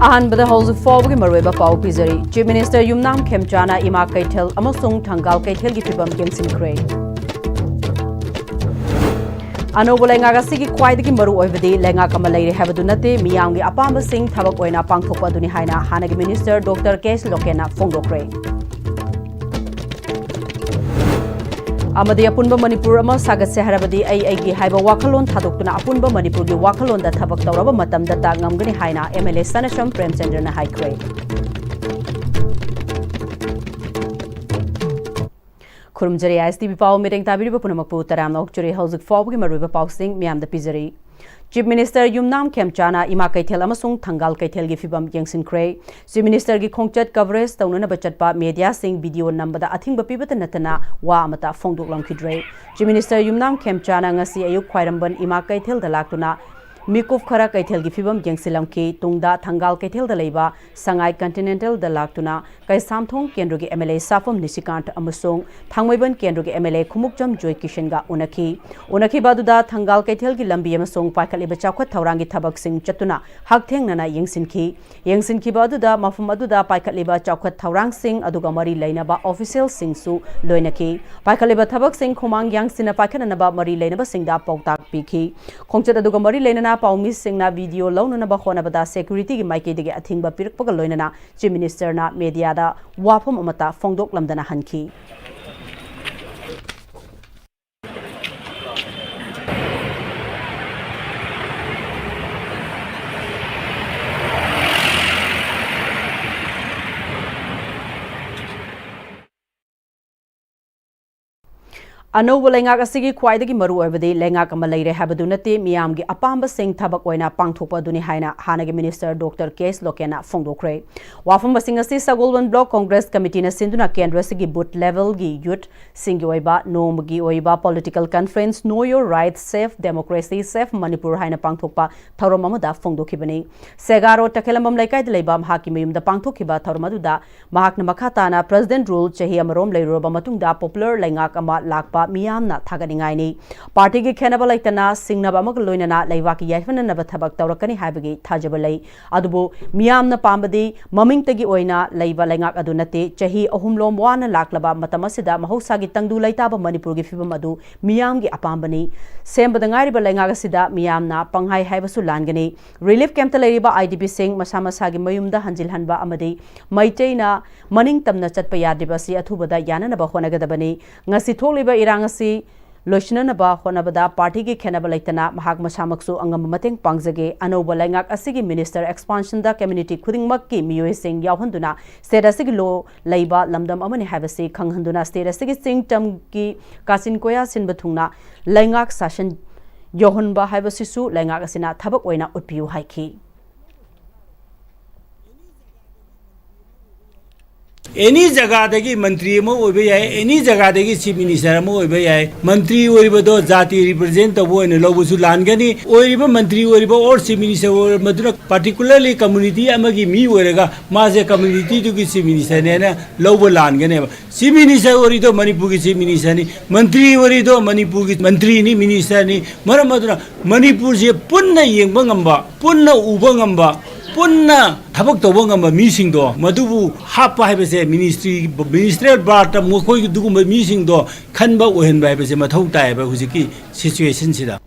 अहानबदा हौजु फाउबगी मरुएबा पाउ पिजरी chief minister Yumnam खेमचाना इमा कैथल अमसुंग थंगाल कैथल की फिबम गेंसिनख्रे अनोब लैंगागसिगी क्वाइदगी मरु ओइबदी लैंगाक अमा लैरे हाबदु नते मियामगी अपामबसिंग थबक ओइना पांगथोकपदुनि हाइना हानगी मिनिस्टर डॉक्टर केस लोकेना फोंदोक्रे अमदी अपुनब मणिपुर अमा सागतसे हरबदी आई हाइबा वाखलोन थादोक्तुना अपुनब मणिपुर की वाखलोन दा थबक तौरब मतमदा ता ngamgani हाइना एमएलए सनशम प्रेमचंद्रना हाइख्रे खुरुमजरी आईएसटीवी पाव मीटिंग ताबिरिबा पुनमकपु तरामना उक्चुरी हौजुक फावबगी मरुइबा पावसिंग म्यामदा पिजरी चीफ मिनिस्टर युमनाम खेमचाना इमा कैथल अमसुंग थंगाल कैथल की फिबम यंगसिनख्रे चीफ मिनिस्टर की खोंगचत कवरेज तौननबा चटपा मीडिया सिंग वीडियो नंबदा अथिंग पिबत नतना वा अमता फोंदोकलमखिद्रे चीफ मिनिस्टर युमनाम खेमचाना ngasi ayuk khwairamban इमा कैथल दा लाक्तुना मिकुफ खरा कैथल की फिबम यंगसिलमखि तुंगदा थंगाल कैथल दा लेबा संगाई कॉन्टिनेंटल दा लाक्तुना कैसामथोंग केंद्र के एमएलए साफम निशिकांत अमसुंग थांगमैबन केंद्र के एमएलए खुमुकजम जॉय किशनगा उनखी बादुदा थंगाल कैथल की लंबी अमसुंग पाइखलिबा चाखत थौरांगी थबक सिंग चतुना हकथेंगना यंगसिनखी बादुदा मफम अदुदा पाइखलिबा चाखत थौरांग सिंग अदुगा मरी लैनबा ऑफिशियल सिंगसु लोइनखि पाइखलिबा थबक सिंग खुमांग यांगसिना पाइखननबा मरी लैनबा सिंगदा पौताक पिखि खोंगचत अदुगा मरी लैनना पाउमी सिंगना वीडियो लौननबा होनबदा सिक्योरिटी की माइकेदगे अथिंगबा पिरकपगा लोइनना चीफ मिनिस्टरना मीडिया वाफम अमता फोंदोकलमदना हनखि अनोब लैंगाक असिगी ख्वाइदगी मरु ओइबदी लैंगाक अमा लैरे हाबदु नते मियामगी अपाम्ब सिंग थबक ओइना पांगथोकपदुनि हाइना हानगी मिनिस्टर डॉक्टर केस लोकेना फोंदोक्रे वाफम बसिंग असि सगोलवन ब्लॉक कांग्रेस कमिटी न सिंधुना केंद्र सिगी बूथ लेवल गी यूथ सिंगी ओइबा नोमगी ओइबा political conference know your right save democracy save Manipur हाइना पांगथोकपा थौरम अमदा फोंदोखिबनी सेगारो टखेलंबम लैकाइद लैबा महाकी मयुमदा पांगथोखिबा थौरम अदुदा महाकना मखाताना प्रेसिडेंट रूल चही अमरोम लैरोबा मतुंगदा पॉपुलर लैंगाक अमा लाकपा मियामना थागनिंगाइनी पार्टी की खेनबा लैतना सिंगनबा अमग लोइनना लैवाकी याइफननबा थबक तौरकनी हाइबगी थाजबा लै अदुबो मियामना पामबदी ममिंगतगी ओइना लैबा लैंगाक अदु नते चही अहुमलोम वाना लाकलबा मतमसिदा महौसागी तंगदु लैताबा मणिपुर की फिबम अदु मियामगी अपामबनी सेमबदा ngairiba लैंगाक सिदा मियामना पंगहाई हाइबसु लानगनी रिलीफ कैंप ता लैरिबा आईडीपी सिंग मसा मसागी मयुमदा हंजिल हनबा अमदी मैचैना मनिंग तमना चटपा यादिबसी अथुबदा याननबा होनगदबनी ngasi थोकलिबा इरांगसी लोइसननबा होनबदा पार्टी की खेनबा लैतना महाक मसामकसु अंगम मतेंग पांगजगे अनोब लैंगाक असिगी मिनिस्टर एक्सपांशन दा कम्युनिटी खुदिंगमक की मियोय सिंग यावहंदुना स्टेट असिगी लो लैबा लमदम अमनि हाइबसी खंगहंदुना स्टेट असिगी सिंग टम की कासिन कोया सिनबथुंगना लैंगाक शासन योहनबा हाइबसिसु लैंगाक असिना थबक ओइना उटपियु हाइखि एनी जगह मंत्री एनी जगह चीफ मिनिस्टर मंत्री जाति रिप्रेजेंट तब लौबसु लानगनी मंत्री और चीफ मिनिस्टर पर्टिकुलरली कम्युनिटी मी मासे कम्युनिटी की चीफ मिनिस्टर ने लौब लानगने चीफ मिनिस्टर मणिपुर की चीफ मिनिस्टर मंत्री मणिपुर की मंत्री मिनिस्टर मरम मणिपुर से पुनः येंब पुनः उब पुनः थबक तब मीसिंगदो मधुबु हाप हाइबसे मिनिस्ट्रियल बार्ट मखोई दुगुम मीसिंगदो खनबा ओहनबा हाइबसे मथौ तायबा हुजिकी सिचुएशन सिदा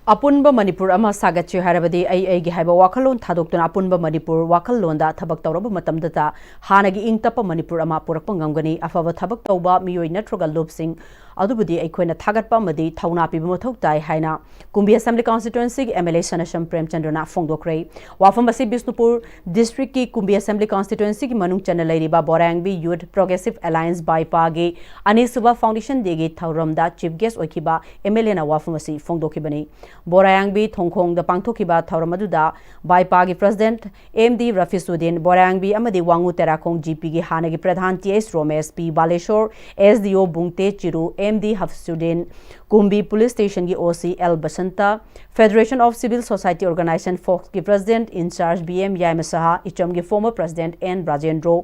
अपुनब मणिपुर अमा सागच्चु हारबदी आई हाइबा वाखलोन थादोक्तुना अपुनब मणिपुर वाखलोनदा थबक तौरब मतमदता हानगी इंगतप मणिपुर अमा पुरकप ngamgani अफब थबक तौबा मियोय नत्रगा लोबसिंग अदुबुदी अखोइना थागतपा मदी थौना पिब मथौ ताई हाइना कुंभी असेंबली कॉन्स्टिट्यूएंसी की एमएलए सनशम प्रेमचंद्रना फोंदोक्रे वाफम बसी बिष्णुपुर डिस्ट्रिक्ट की कुंभी असेंबली कॉन्स्टिट्यूएंसी की मनुंग चन लैरिबा बोरांगबी यूथ प्रोग्रेसिव अलायंस बाइपागे अनिसुबा फाउंडेशन देगे थौरमदा चीफ गेस्ट ओइखिबा एमएलए ना वाफम बसी फोंदोखिबनी बोरांगबी थोंखोंग द पांगथोखिबा थौरमदुदा बाइपागे प्रेसिडेंट एमडी रफीसुद्दीन बोरांगबी अमदी वांगु तेराखोंग जीपी की हानगी प्रधान TS Romesh P Baleshwar SDO बुंगते चिरु MD Hafsuddin Kumbi police station की OC L Basanta federation of civil society organisation फोक्स की प्रेसिडेंट इंचार्ज बीएम याइमसहा इचम की former president N Rajendro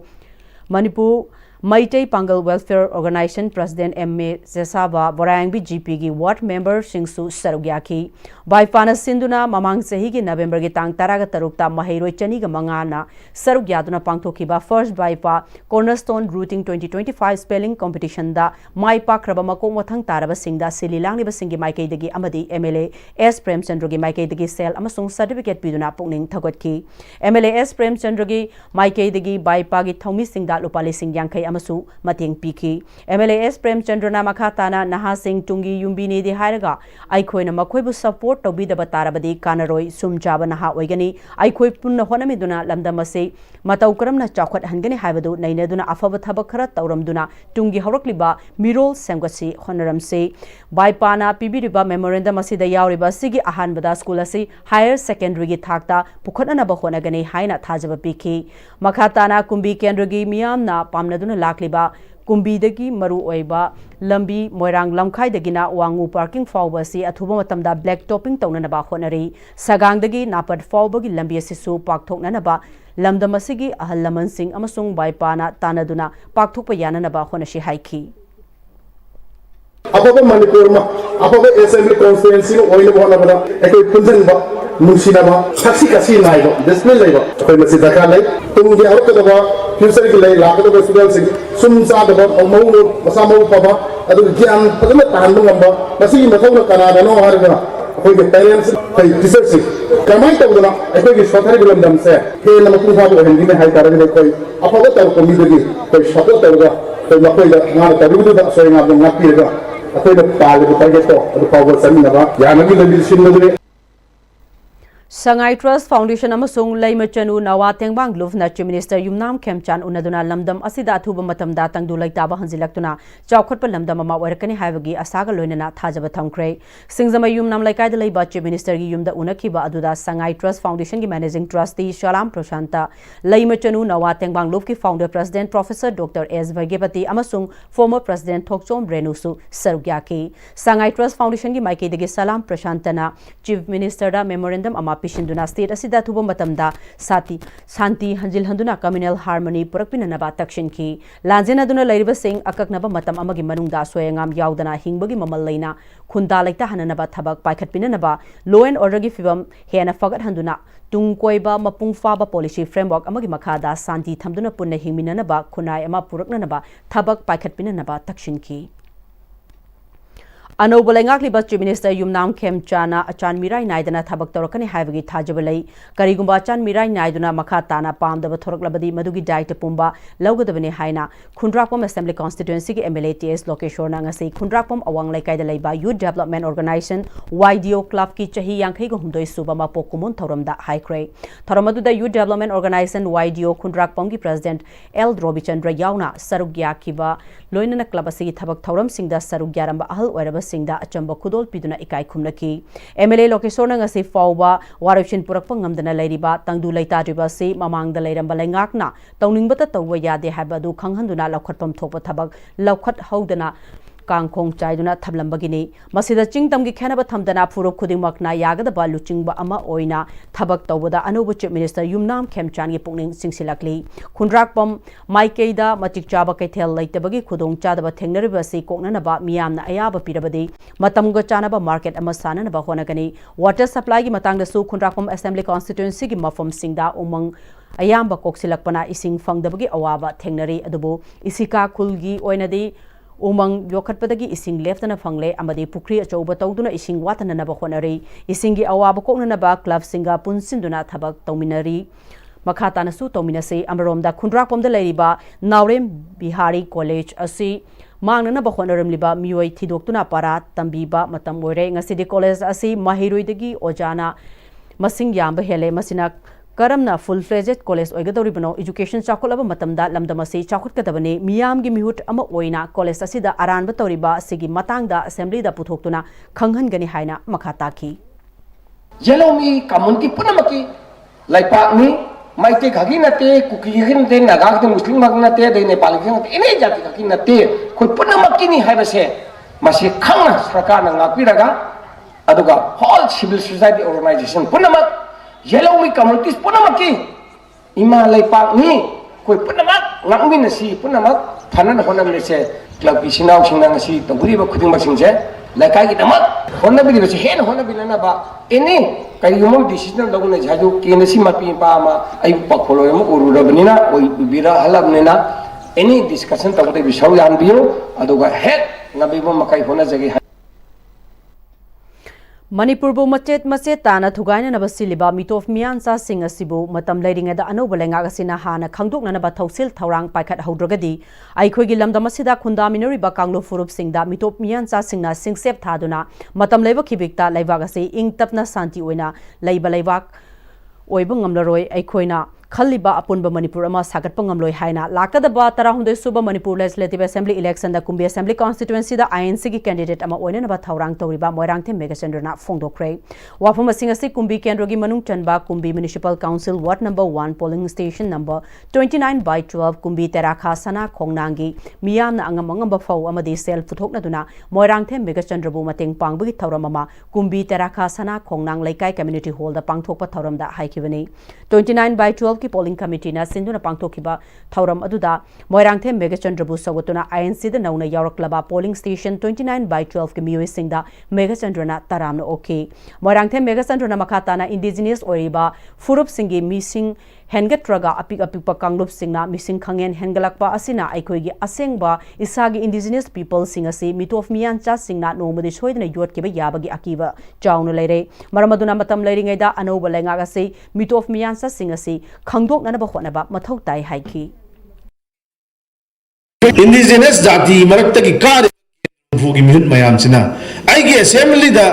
Maitai Pangal Welfare Organization President M.A. Zesaba Varangbi GP gi ward member Singsu Sarugyaki Baipana Sinduna Mamang Sehi gi November gi tang taraga tarukta Mahairoi Chani ga mangana Sarugyaduna Pangthokiba First Baipa Cornerstone Routing 2025 Spelling Competition da Maipa Kraba Makong Wathang Taraba Singda Sililang Liba Singi Maikai dagi Amadi MLA S Premchandra gi Maikai dagi Sel Amasung Certificate Piduna Pungning Thagotki MLA S Premchandra gi Maikai dagi Baipa gi Thomi Singda Lupali Sing Yangkai Amasu Mating Piki MLA S Premchandra Makhatana Naha Singh Tungi Yumbini di Hairaga Aikhoina Makhoibu support Tobida Batarabadi Kanaroi Sumjaba Naha Oigani Aikhoi Punna Honamiduna Lamdamase Matau Karamna Chakwat Hangani Habadu Nainaduna Afaba Tabakara Tauramduna Tungi Horakliba Mirol Sangwasi Honoramse Baipana Pibiriba Memorandum Asida Yauriba Sigi Ahanbada School Asi Higher Secondary gi Thakta Pukhotana Bahonagani Haina Thajaba Piki Makhatana Kumbi Kendragi Miyamna Pamnaduna Lakliba Kumbidagi Maru Oiba Lambi Moirang Lamkhaidagina Wangu Parking Fawbasi Athuba Matamda Black Topping Tonanaba Honari Sagangdagi Napat Fawbagi Lambi Sisu Pakthoknanaba Lamdamasigi Ahalaman Singh Amasung Baipana Tanaduna Pakthokpa Yananaba Honashi Haiki Apa Manipur ma apa assembly constituency no oil bhana bana ekoi punjan ba nusina ba khasi kasi nai ba display lai ba koi masi dakar lai tung gi aur ka ba future ki lai la ka ba student sing sum sa da ba mau no masa mau pa ba adu gyan padana tan ngam ba masi mathau na kana da no har ga koi ke parents kai teachers sing kamai ta bana ekoi ki sothari bilam dam se he na ku ha ba hindi me hai tar ne koi apa ba ta ko mi de koi support ta ga koi ma koi da ngar ta ru da so nga ba ngapi ga Aku dah paling bertarget tu, ada power seni nama. Yang lagi lebih sini lagi. Sangai Trust Foundation amasung Laimachanu Nawateng Bang Lufna Chief Minister Yumnam Khemchan Unaduna Lamdam Asida Thuba Matamda Tangdu Laitaba Hanzilaktuna Chawkhotpa Lamdam Ama Warakani Haibagi Asaga Loinana Thajaba Thamkre Singzama Yumnam Laikai Laiba Chief Minister gi Yumda Unakiba Aduda Sangai Trust Foundation gi Managing Trustee Shalam Prashanta Laimachanu Nawateng Bang Lufki Founder President Professor Dr. S. Vagepati amasung former President Thokchom Renusu Sarugyaki Sangai Trust Foundation gi Maike degi Salam Prashantana Chief Minister da Memorandum Ama Pishinduna State Asida Thuba Matamda Santi Hanjil Handuna Communal Harmony Purakpinanaba Takshinki Lanjena Duna Lairiba Singh Akaknaba Matam Amagi Manungda Soyangam Yaudana Hingbagi Mamal Laina Khunda Laita Hananaba Thabak Paikhatpinanaba Law and Order gi Fibam Hena Fagat Handuna Tungkoiba Mapung Faba Policy Framework Amagi Makhada Santi Thamduna Punna Hingminanaba Khunai Ama Puraknanaba Thabak Paikhatpinanaba Takshinki Anobalangakliba Chief Minister Yumnam Khemchana Achan Mirai Naidana Thabak Torakani Haibagi Thajabalai Karigumba Achan Mirai Naiduna Makhatana Pamdaba Thoraklabadi Madugi Daita Pumba Laugadabani Haina Khundrapom Assembly Constituency ki MLA TS Lokeshwarna ngasi Khundrapom Awang Laikai da Laiba Youth Development Organization YDO Club ki Chahi Yankhai go Humdoi Suba Mapo Kumun Thoramda Haikre Thoramadu Youth Development Organization YDO Khundrapom ki President L Robichandra Yauna Sarugya Kiba Loinana Club asigi Thabak Thoram Singda Sarugyaramba Ahal Oiraba Singda Achamba Kudol Piduna Ikai Khumnaki MLA Lokeshwarna ngasi Fawba Warushin Purakpa ngamdana Lairiba Tangdu Laitadriba si Mamangda Lairamba Laingakna Tauningbata Tawwa Yade Habadu Khanghanduna Laukhatpam Thokpa Thabak Laukhat Haudana Kangkhong Chaiduna Thamlambagini Masida Chingtamgi Khenaba Thamdana Phuruk Khudingmakna Yagadaba Luchingba Ama Oina Thabak Tawbada Anubu Chief Minister Yumnam Khemchangi Pungning Singsilakli Khundrakpam Maikeida Matik Chaba Kaithel Laitabagi Khudong Chadaba Thengnaribasi Koknanaba Miyamna Ayaba Pirabadi Matamga Chanaba Market Ama Sananaba Honagani Water Supply gi Matangda Su Khundrakpam Assembly Constituency gi Mafam Singda Umang Ayamba Koksilakpana Ising Fangdabagi Awaba Thengnari Adubu Isika Khulgi Oinadi Umang Yokatpadagi Ising Leftana Fangle Amadi Pukri Achauba Tauduna Ising Watananaba Honari Isingi Awaba Koknanaba Club Singa Punsinduna Thabak Tauminari Makhatana Su Tauminase Amaromda Khundrapomda Lairiba Naurem Bihari College Asi Mangnanaba Honoramliba Mioi Thidoktuna Para Tambiba Matam Oire Ngasidi College Asi Mahiruidagi Ojana Masing Yamba Hele Masina Karamna full-fledged college oigadoribano education chakolaba matamda lamdamasi chakhutgadabani miyamgi mihut ama oina college asida aranba toriba sigi matangda assembly da puthoktuna khanghangani haina makhataki Yelomi community punamaki laipak ni maite khagi nate kuki hin de nagak de muslim magnate de nepal hin ine jati khagi nate khoi punamaki ni haibase masi khangna sarkar na ngakpiraga aduga whole civil society organization punamak Yellow communities punamaki ima laipak ni koi punamak ngakminasi punamak phanan honamnese club ki sinau singna ngasi tonguri ba khuding masingse laikai ki damak honabili ba hen honabili na ba ini kai yumul decision laguna jaju kenasi mapi pa ma ai pakholo mo ururabnina oi bira halabnina any discussion tabute bisau yan biyo aduga het nabibo makai hona jagi Manipur bu macet tana thugaina na basiliba mitof mian sa singa sibu matam leiringa da anoba lenga gasina hana khangdok na ba thausil thaurang paikhat haudragadi aikhoi gi lamdam asida khunda minori ba kanglo furup singda mitop mian sa singna singsep thaduna matam leiba khibikta leiba gase ing tapna santi oina leiba leibak oiba ngamlaroi aikhoina खल्लिबा अपुनबा मणिपुर अमा सागतपा ngamloi haina lakadaba 12 suba manipur legislative assembly election da kumbi assembly constituency da INC gi candidate ama oina ba thaurang toriba moirang the megachandrna phongdokre wafam singa si kumbi kendro gi manung chanba kumbi municipal council ward number 1 polling station number 29/12 kumbi terakha sana khongnangi miyam na angam ba fau amadi sel puthokna duna moirang the megachandra bu mateng pangbu gi thauram ama kumbi terakha sana khongnang laikai community hall da pangthokpa thauram da haikibani 29/12 की polling committee ना सिंधुना पांगथोखिबा थौरम अदुदा मोइरांगथे मेगाचंद्रबु सवतुना INC the नौना यावरक्लबा polling station 29/12 की मियोइ सिंगदा मेगाचंद्रना तरामना okay मोइरांगथे मेगाचंद्रना मखाताना indigenous ओरिबा फुरुप सिंगी missing हेंगट्रगा अपिक कांगलुप सिंगना missing खंगेन हेंगलकपा असिना आइखोइगी असेंगबा इसागी indigenous people sing असि मिटोफ मियान चा सिंगना नोमदि सोइदना योटकेबा याबगी अकीबा chown लेरे मरमदुना मतम लेरिङैदा अनौब लेंगा गसि मिटोफ मियान चा सिंग असि खंगदोकनबा होनबा मथौ ताइ हाइखि इंडिजिनस जाति मरक्तगी कार फुगी मिहुन मयामसिना आइगी असेंबली दा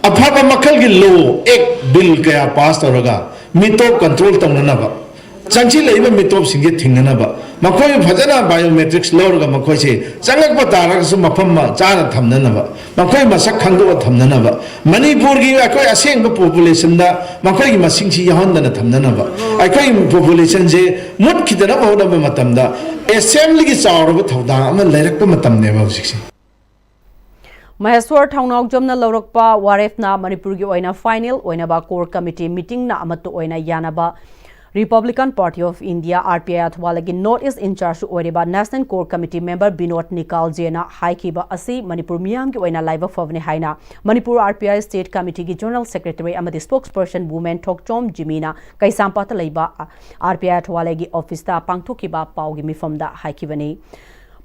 अफाबा मखलगी लो एक बिल कया पास तौरगा मिटोप कंट्रोल तौननबा चंची लेबा मिटोप सिंगे थिंगनबा मखोय फजना बायोमेट्रिक्स लौरगा मखोयसे चंगकपा तारगसु मफम चाना थमननबा मखोय मसक खंगदो थमननबा मणिपुर गी अखोय असेंग पॉपुलेशन दा मखोय मसिंगसी यहनदना थमननबा अखोय पॉपुलेशन जे मुट खिदना होनबा मतमदा असेंबली की चावरबा थौदा अमा लेरकपा मतमनेबा हुसिक्से महेश्वर थाउनाव जमना लौरकपा वारेफना मणिपुर की ओइना फाइनल ओइनाबा कोर कमिटी मीटिंग ना अमत ओइना यानाबा Republican Party of India RPI अथवालगी North East Incharge ओइरेबा National Core Committee member Binod Nikal जेना हाइकिबा असि मणिपुर मियाम की ओइना लाइव फवने हाइना मणिपुर RPI State Committee की General Secretary अमदि Spokesperson Women Thokchom Jimina कैसामपात लैबा RPI अथवालगी ऑफिस ता पांगथोकिबा पाउगी मिफमदा हाइकिबनी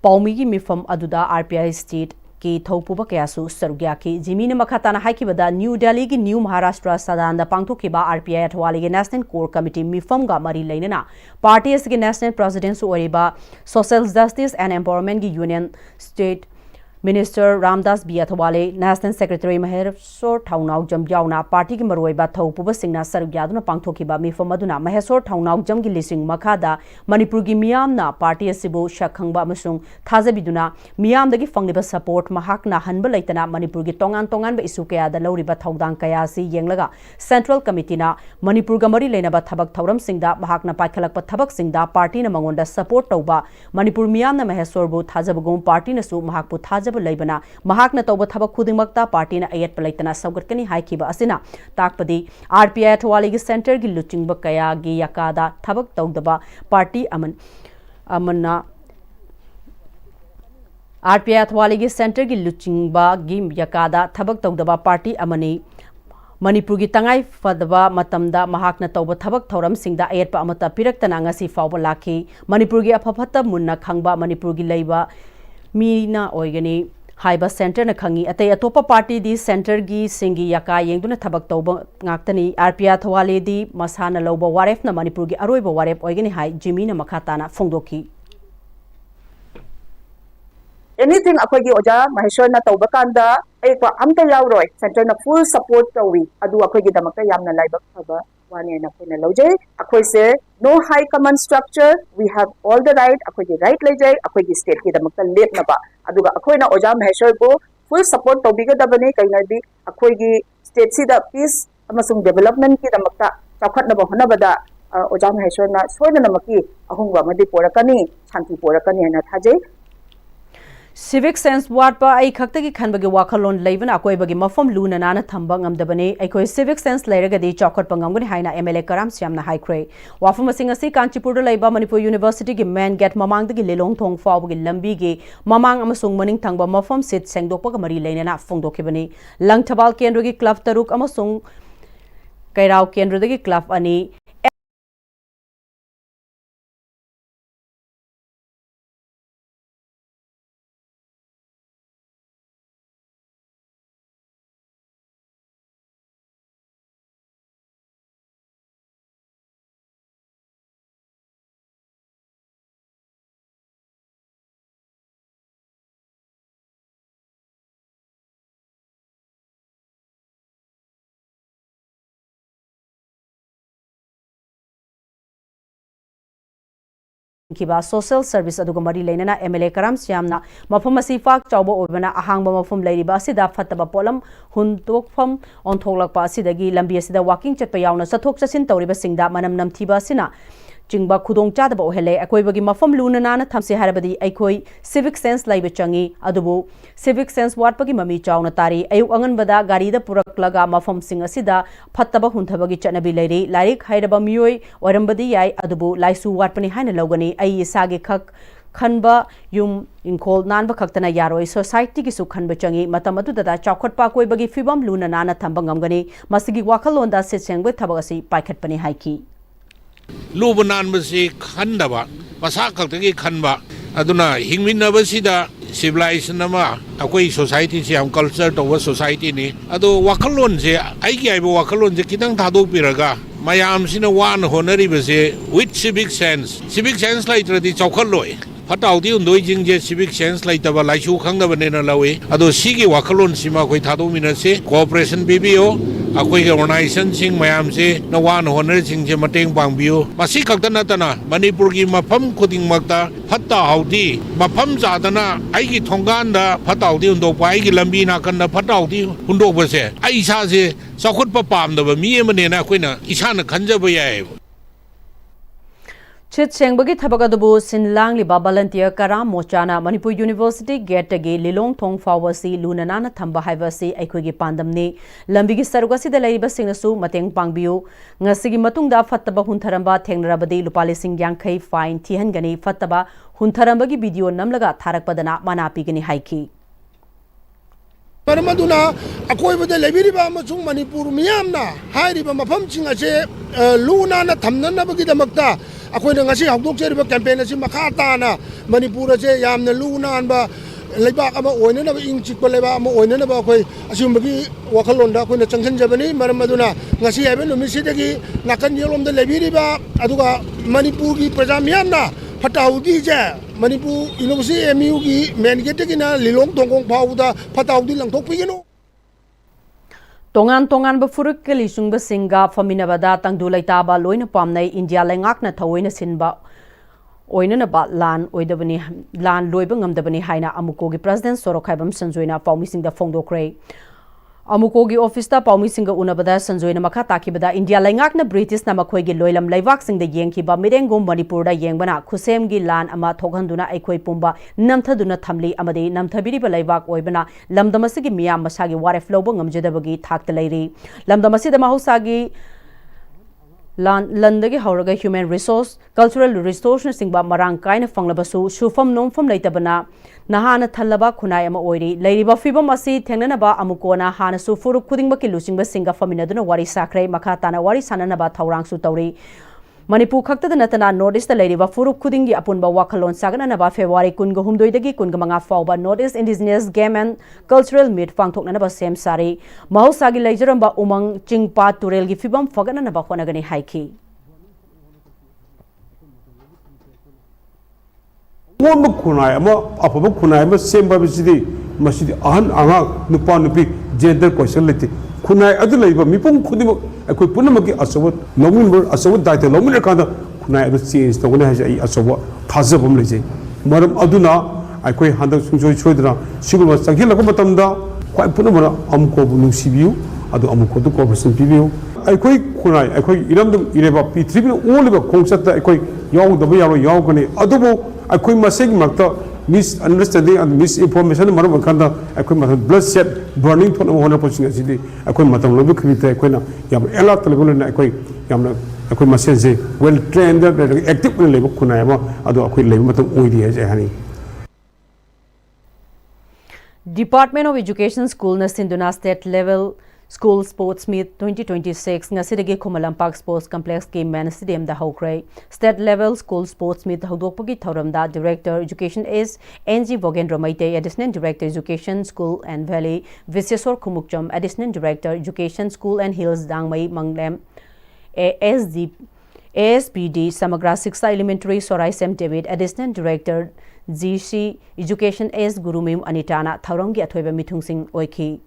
पाउमी की मिफम अदुदा RPI State की थौपुबा कयासु सरुग्या की जिमीन मखाताना हाइकिबदा न्यू दिल्ली की न्यू महाराष्ट्र सदान दा पांगथोकिबा RPI अथवाली के नेशनल कोर कमिटी मिफम गा मरी लेना पार्टी के नेशनल प्रेसिडेंट ओरिबा सोशल जस्टिस एंड एम्पावरमेंट की union state minister Ramdas B Athawale national secretary Maheshwar थाउनाव जम यावना पार्टी की मरोइबा थौपुबा सिंगना सरुग्यादुना पांगथोकिबा मिफम अदुना महेश्वर थाउनाव जम की लिसिंग मखादा मणिपुर की मियामना पार्टी असिबु शखंगबा अमसुंग थाजबिदुना मियामदगी फंगलिबा सपोर्ट महाकना हनबा लेतना मणिपुर की तोंगान इशू कयादा लौरिबा थौदांग कयासी येंगलगा सेंट्रल कमिटीना मणिपुर गा मरी लेनबा थबक थौरम सिंगदा महाकना पाइखलकपा थबक सिंगदा पार्टीना मंगोंदा सपोर्ट तौबा मणिपुर मियामना महेश्वरबु थाजबगुम पार्टीनासु महाकपु थाजब लेबना महाकना तौबा थबक खुदिंगमक्ता पार्टीना अयतपा लेतना सौगटकनी हाइकिबा असिना ताकपदी RPI अथवालीगी सेंटर की लुचिंगबा कयागी यकादा थबक तौदबा पार्टी अमना RPI अथवालीगी सेंटर की लुचिंगबा गी यकादा थबक तौदबा पार्टी अमनी मणिपुर की तंगाई फदबा मतमदा महाकना तौबा थबक थौरम सिंगदा अयतपा अमता पिरक्तना ngasi फावबा लाखी मणिपुर की अफफत मुन्ना खंगबा मणिपुर की लैबा मीना ओइगनी हाइबा सेंटर न खंगी अतै अतोपा पार्टी दी सेंटर की सिंगी यका येंगदुना थबक तौबा ngakतनी RPI थवाले दी मसाना लौबा वारेफ न मणिपुर की अरोइबा वारेफ ओइगनी हाइ जिमीना मखाताना फोंगदोकी anything अखोगी ओजा महेश्वर ना तौबा कांदा एक अमता यावरोय सेंटर ना फुल सपोर्ट तौवी अदु अखोगी दमकता यामना लाइबक फबा वाने ना कोइना लौजे अखोई say no high command structure we have all the right अखोगी राइट लेजे अखोगी स्टेट की दमकता लेपनबा अदुगा अखोइना ओजा महेश्वर को फुल सपोर्ट तौबीगा दबने कइनादी अखोगी स्टेट सी द पीस अमसुंग डेवलपमेंट की दमकता चौखटनबा होनबदा ओजा महेश्वर ना सोइना नमकी अहुंगवा मदि पोरकनी शांति पोरकनी ना थाजे Civic sense watpa ai khaktagi khanbagi wakhalon leibana akoibagi mafam luna nana thamba ngamdabani aikoi civic sense leiragadi chawkhat pangamgani haina MLA Karam Syamna haikre wafam asing asi Kanchipur da leiba Manipur University gi main gate mamangdagi lelong thong fawbagi lambi gi mamang amasung maning thangba mafam sit sengdokpaga mari leinana phongdokhibani langthabal kendra gi club taruk amasung kairau kendra dagi club ani kiba social service aduga mari leinana MLA Karam Syamna mafam asi fak chawba obana ahangba mafam leiriba asida fataba polam huntokfam ontholakpa asidagi lambi asida walking chatpa yauna sathok chasin tawriba singda manam namthiba asina chingba khudong chadaba ohele akoibagi mafam luna nana thamse harabadi aikoi civic sense laiba changi adubu civic sense watpagi mami chawna tari ayuk anganbada gari da puraklaga mafam sing asida phattaba hunthabagi chanabi leiri lairik hairaba miyoi orambadi yai adubu laisu watpani haina logani ai isage khak khanba yum inkol nanba khaktana yaroi society gi su khanba changi matam adu da chawkhatpa koibagi fibam luna nana thamba ngamgani masigi wakhalonda setsengbe thabagasi paikhatpani haiki luba nanbasi khandaba masa khaktagi khanba aduna hingminnabasida civilization ama akoi society se am culture to society ni ado wakalon je aigi aibo wakalon je kitang thadok piraga mayam sina wan honari base with civic sense like tradi chawkhaloi fatawdi undoi jingje civic sense like taba laisu khangda banena lawi ado sigi wakalon sima koi thadok minase cooperation bbio akoi organization sing mayam se na wan honor sing je mateng pangbiu masi khakta natana Manipur gi mafam khuding makta phatta haudi mafam zadana aigi thongan da fatawdi undo pai gi lambi na kan da fatawdi undo base ai sa se sakhut pa pam da mi emane na koina isana khanjaba yai Chit Sengbagi Thabagadubu Sinlang Liba Volunteer Karam Mochana Manipur University Gate Gi Lilong Thong Fawasi Lunanana Thamba Haivasi Aikogi Pandamni Lambigi Sarugasi da Laiba Singnasu Mateng Pangbiu Ngasigi Matungda Fattaba Huntharamba Thengrabadi Lupali Sing Yankei Fine Tihangani Fattaba Huntharambagi video namlaga Tharakpadana Manapigani Haiki Paramaduna akoibada lebiriba amasung Manipur miyamna hairiba mafamsing ase luna na thamnana bagidamakta akoina ngasi hawdokjeriba campaign asi makha tana Manipur ase yamna luna anba leibak ama oinana ba ingchikpa leba ama oinana ba akoi asimbagi wakhalonda akoina changsanjabani maramaduna ngasi haiba numisidagi nakan yolomda lebiriba aduga Manipur gi praja miyamna Fatawdi je Manipur University MU gi main gate gi na lilong tongkong phawda fatawdi langthok pigino Tongan ba furuk ke lisung ba singa faminabada tangdu laitaba loina pamnai India lengak na thawoina sinba oina na ba lan oidabani lan loiba ngamdabani haina amuko gi president Sorokhaibam Sanjoina Paumi Singda Phongdokre Amuko gi office ta Paumi Singa unabada Sanjoina makha takibada India lengak na British na makhoi gi loilam laibak singda yengkiba mirengom Manipur da yengbana khusem gi lan ama thoghanduna aikoi pumba namthaduna thamli amade namthabiri ba laibak oibana lamdamasigi miyam masagi waref lobo ngamjedabagi thakta leiri lamdamasi da mahusagi Landagi Hauraga Human Resource, Cultural Resource Singba Marang Kaina Fanglabasu, Shufam Nomfam Laitabana, Nahana Talaba Kunayama Oiri, Lady Bafiba Masi, Tenanaba Amukona, Hana Sufuru Kudingba Lusing Singa Faminaduna Wari Sakre, Makatana Wari Sananaba Taurang Sutauri. Manipur Kakta the Natana noticed the lady Bafuru Kudingi Apunba Wakalon Saganaba February Kunga Humdoidagi Kungamanga Fauba Northeast Indigenous Game and Cultural Meet Fangtoknaba Sem Sari, Mausagi Lajaramba Umang Chingpa Turelgi Fibam Faganaba Honagani Haiki. One Kunai, Apabu Kunai, same Babisidi, Masidi, Ahan Anga, Nupanupi, gender causality. Kunai Adulay, Mipum Kudimu, I could put them again as a nominal as a title, nominal kind of Kunai change the one has a sober Tazabum Lizzie. Madam Aduna, I quite handle Sunjoy Chodra, she was Sakila Komatamda, quite Punamara, Amko Nusibu, Adu Amuko to Corporation PBU. I quite Kunai, I quite Iram Ireba P3, all of a concert, I quite Yaw, the way I Yawgani, Adobo, I quite Masig Makta, misunderstanding and misinformation maram khanda akhoi matham bloodshed burning thon hona posing asidi akhoi matam lobu khimite akhoi na yam alert level na akhoi yam na akhoi masen se well trained active level khuna ma adu akhoi level matam oidi hai hani Department of Education School na Sinduna State Level School Sports Meet 2026 ngasidagi Khumalampak Sports Complex ki main stadium da hokrai State Level School Sports Meet hodokpagi thoramda Director Education is NG Vogendra Maite Additional Director Education School and Valley Viseswar Khumukcham Additional Director Education School and Hills Dangmai Manglem ASPD Samagra Siksa Elementary Sorai Sem David Additional Director GC Education S Gurumim Anitana Tharangi Athoiba Mithungsing Oiki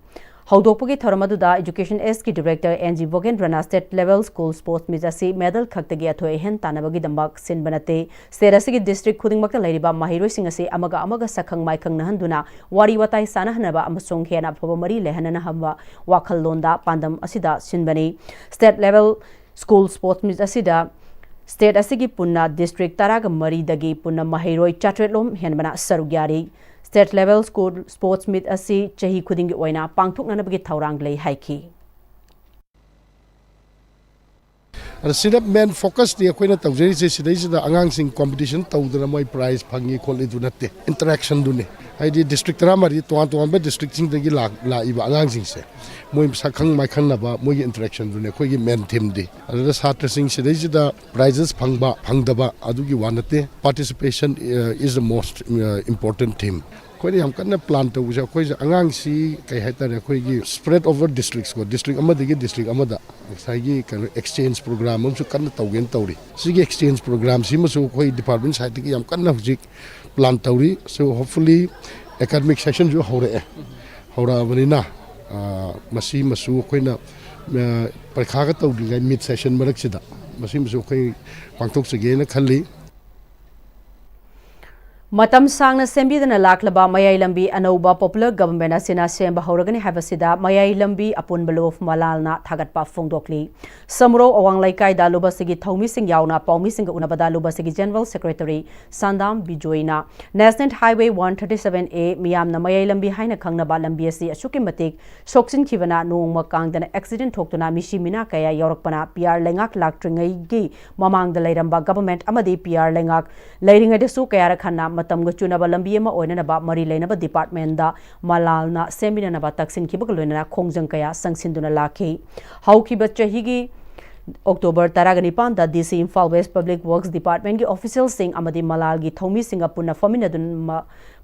Haudokpagi Tharamadda Education S ki Director NG Vogendrana State Level School Sports Mizasi medal khaktagi athoi hen tanabagi dambak sinbanate Serasigi District Khudingmakta Lairiba Mahiroi Singasi amaga sakhang maikhang nahanduna wari watai sanahanaba amasong hena phaba mari lehanana hamba wakhal londa pandam asida sinbani State Level School Sports Mizasida State asigi punna district taraga mari dagi punna mahiroi chatretlom henbana sarugyari State Level School Sports Meet asi chahi khudingi oina pangthoknanabagi thaurang lei haiki Sida main focus ni akoina tawjeri se sida angang sing competition tawdana moi prize phangi kholi du natte interaction du ne haidi district ramari to ba district sing dagi la iba angang sing se moi sakhang mai khan na ba moi interaction du ne khoi gi main theme di ada satra sing sida prizes phangdaba adugi wanate participation is the most important theme khoi ham kan plan to uja khoi angang si kai haitare khoi gi spread over districts ko district amadagi district amada sai gi exchange program am su kan tawgen tawri sigi exchange program si masu khoi department side gi ham kan hujik plan tawri so hopefully academic session ju hora banina masi masu khoi na parkha ga tawdi ga mid session marak sida masi masu khoi pangtok sege na khalli Matam sangna sembidana laklaba mayai lambi anauba popular government asina semba horagani habasida mayai lambi apun balof malalna thagatpa fongdokli samro awang laikai da lubasigi thomi sing yauna paumi sing unabada lubasigi general secretary Sandam Bijoina National Highway 137A miyamna mayai lambi haina khangnaba lambi asi asuki matik soksin khibana nongma kangdana accident thokduna mishi mina kaya yorakpana PR lengak laktringai gi mamang da lairamba government amadi PR lengak lairinga desu kaya rakhanna matamga chunaba lambi ama oinanaba mari leinaba department da malalna seminanaba taksin khibak loinana khongjang kaya sangsinduna lakhi haukiba chahigi October 19 da DC Imphal West Public Works Department ki official sing amadi malal gi thomi singa punna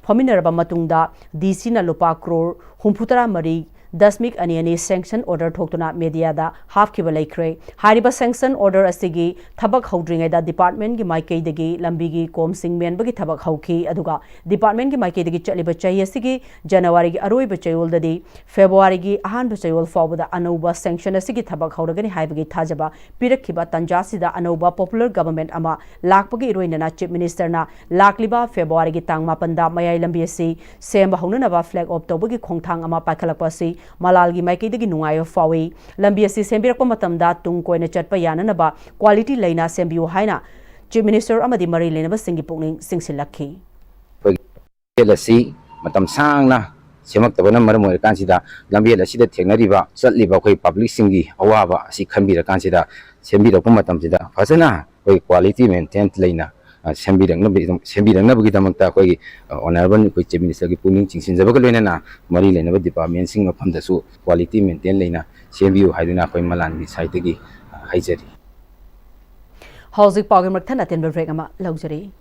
faminaraba matungda DC na lupa crore humputara mari Dasmik ani sanction order thokuna media da half kiba laikre hariba sanction order asigi thabak hodringai da department gi maikei dagi lambi gi kom sing men bagi thabak hauki aduga department gi maikei dagi chaliba chai asigi January gi aroi ba chayol dadi February gi ahan ba chayol fawda anauba sanction asigi thabak hodagani haibagi thajaba pirakhiba tanjasi da anauba popular government ama lakpagi iroinana chief minister na lakliba February gi tang mapanda mayai lambi asi semba honuna ba flag off tobagi khongthang ama pakhalakpa si Malalgi maikidagi nungayo fawi lambi asi sembirakpa matamda tung koina chatpa yananaba quality leina sembiu haina chief minister amadi mari lenaba singi pukning singsilakhi lasi matam sangna semak tabana maram oir kansida lambi lasi da thengnariba chatliba khoi public singi awaba asi khambira kansida sembirakpa matamsida fasana khoi quality maintain leina sembirang na bagi damakta koi honorable koi chief minister ki puning chingsin jaba loina na mari leina ba department sing mafam da su quality maintain leina sembiu haiduna koi malan gi site gi haijari Housing Power Marthan aten break ama luxury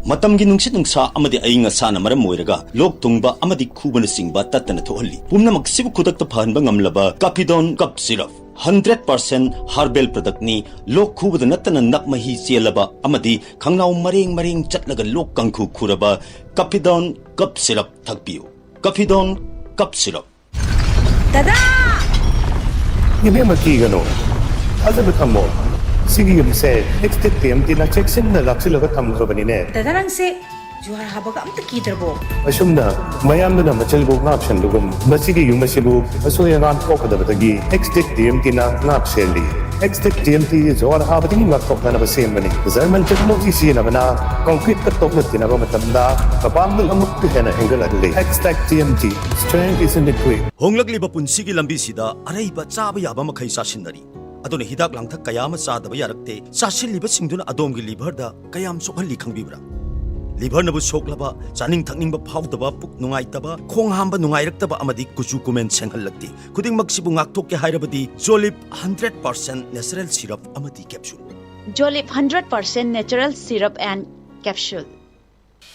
matamgi nungsit nungsa amadi ainga sana maram moiraga lok tungba amadi khubana singba tatana thohalli pumnamak sibu khudakta phanba ngamlaba Capidon cup syrup 100% herbal product ni lok khubada natana nakmahi chelaba amadi khangnau mareng chatlaga lok kangkhu khuraba Capidon cup syrup thakpiu Capidon cup syrup Dada Ngime makigano Azabe kamo Sige yumse next Pm-Istv na checksin na laksilaga tamgabanine Dada nang se juhar habaga amta kidrabo Asumna mayamna na machalbo ngapshan lugum masigi yumasibu asoya ngan kokadabatagi next Pm-Istv na ngapseli X-Tech TMT Johar Habati Makokana Sembani, German technology Sinabana, concrete Katokna Tinaba Matanda, Kapamil Amukana Angle at Lake. X-Tech TMT, strength is in the quick. Honglagli Bapunsigi Lambisida, Araiba Chabaya Bamakai Sashinari. Adon hidak lang thak kayam sadaba yarakte sasil liba singduna adom gi liver da kayam sokhan likhang bibra liver na bu soklaba chaning thakning ba phawdaba puk nungai taba khong hamba nungai raktaba amadi kuchu kumen senghal lagti khuding maksibu ngak thok ke hairabadi Jolip 100% natural syrup amadi capsule Jolip 100% natural syrup and capsule.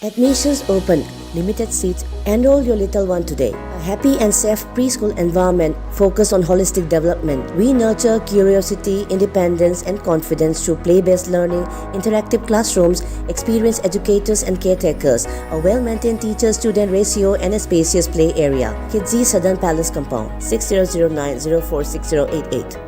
Admissions open. Limited seats. Enroll your little one today. A happy and safe preschool environment focused on holistic development. We nurture curiosity, independence, and confidence through play-based learning, interactive classrooms, experienced educators and caretakers, a well-maintained teacher-student ratio, and a spacious play area. Kidzi Southern Palace Compound, 6009046088.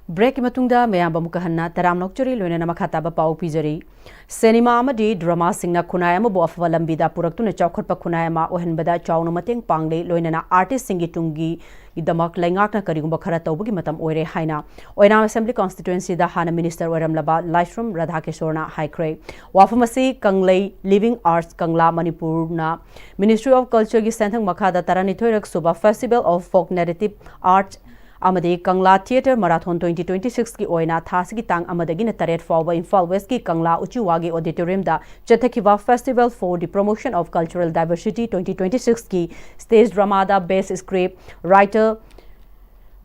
Break matungda mayamba mukahanna taram nokchori loina makhataba pau pijari cinema amadi drama singna khunai ama bo afwa lambida puraktuna chawkhatpa khunai ama ohenbada chawna mateng pangle loina artist singi tungi idamak laingakna karigumba khara tawbugi matam oire haina oina assembly constituency da hana minister oramlaba Laishram Radhakesorna haikre wafamasi kanglei living arts kangla Manipurna Ministry of Culture gi senthang makhada taranithoirak suba festival of folk narrative arts amadi Kangla Theatre Marathon 2026 ki oina thasigi tang amadagi na taret fawba Imphal West ki Kangla Uchiwagi Auditorium da chathakiba Festival for the Promotion of Cultural Diversity 2026 ki stage drama da best script writer,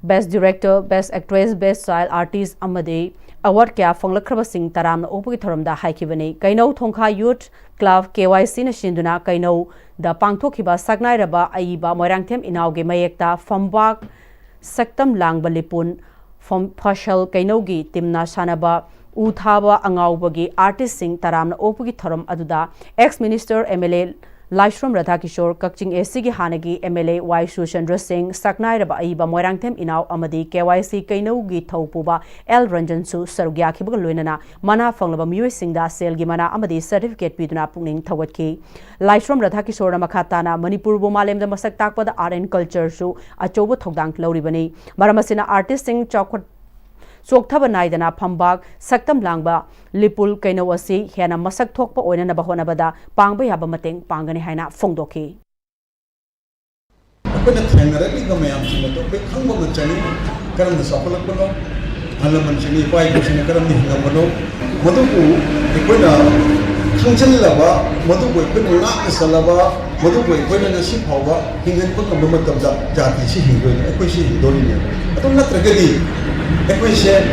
best director, best actress, best style artist amadi award kya phanglakraba sing taram na opugi thoram da haikibani kainau thongkha youth club KYC na shinduna kainau da pangthokiba sagnai raba aiba moirangthem inauge mayekta fambak Saktam lang balipun from Pashal Kainogi Timna Sanaba Uthaba Angaubagi artist sing taramna opugi thoram aduda ex-minister MLA Laishram Radhakishore Kakching Esigi Hanagi MLA Y Sushandra Singh Saknai Raba Aiba Moirangthem Inau Amadi KYC Kainogi Thaupuba L Ranjan Su Sarugya Kibaga Loinana Mana Fanglaba Miyoi Singda Selgi Mana Amadi certificate piduna pungning thawatki Laishram Radhakishore Makhatana Manipur bu Malem da masak takpada art and culture su achoba thogdang lauribani maramasina artist sing chawkhat Soktaba Naidana Pambag, Saktam Langba, Lipul Kainawasi, Hena Masak Tokpa Oina Nabahonabada, Pangba Yabamateng, Pangani Haina, Fongdoki. When a trainer, I think I am seeing the big hung on the channel, Karam the Sapalapano, Alamanchini, 5% Karam the Hamano, Maduku, Equina, Kanjalava, Maduku, Equina, Salava, Maduku, Equina, the ship over, Hingan put a moment of Jati, she will, Equishi, Dorinia. I don't not regret. Ekoi share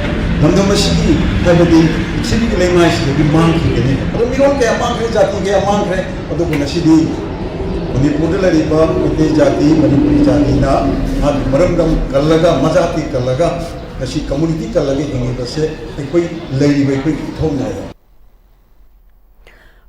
namdomashiki tabadi sidi ke lema shi bi mang ki ne ado miron ke amang re jati ke amang re ado kuna sidi manipur la riba utte jati manipuri jati na ha maramdam kallaga majati kallaga kashi community kallaga hingi base ekoi leiri bai koi thomna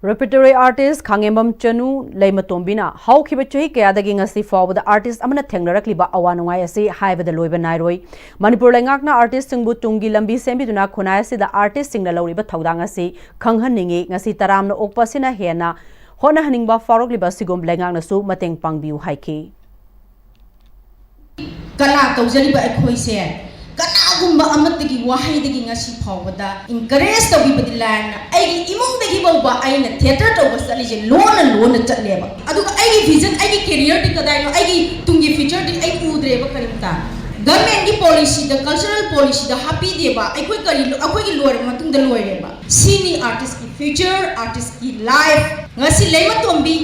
Repertory artist Khangembam Chanu Leimatombina how kibachi kayadagi ngasi fawda artist amana thengnarakliba awanungai ase haibada loiba nairoi Manipur langakna artist singbu tungi lambi sembiduna khunai ase the artist singna loriba thaudang ase khanghanningi ngasi taramna okpasina hena hona haningba farokliba sigom langakna su mateng pangbiu haiki kala tawjariba ekhoise kanagumba amatagi wahaidagi ngasi phawda encourage tawibadi lan aigi imongdagi bawba aina theater tawba salije lona chatleba aduga aigi vision aigi career ti kadaino aigi tungi future ti ai udreba karimta government ki policy the cultural policy the happy deba aikoi kari akoi ki loire matungda loireba sini artist ki future artist ki life ngasi leima tombi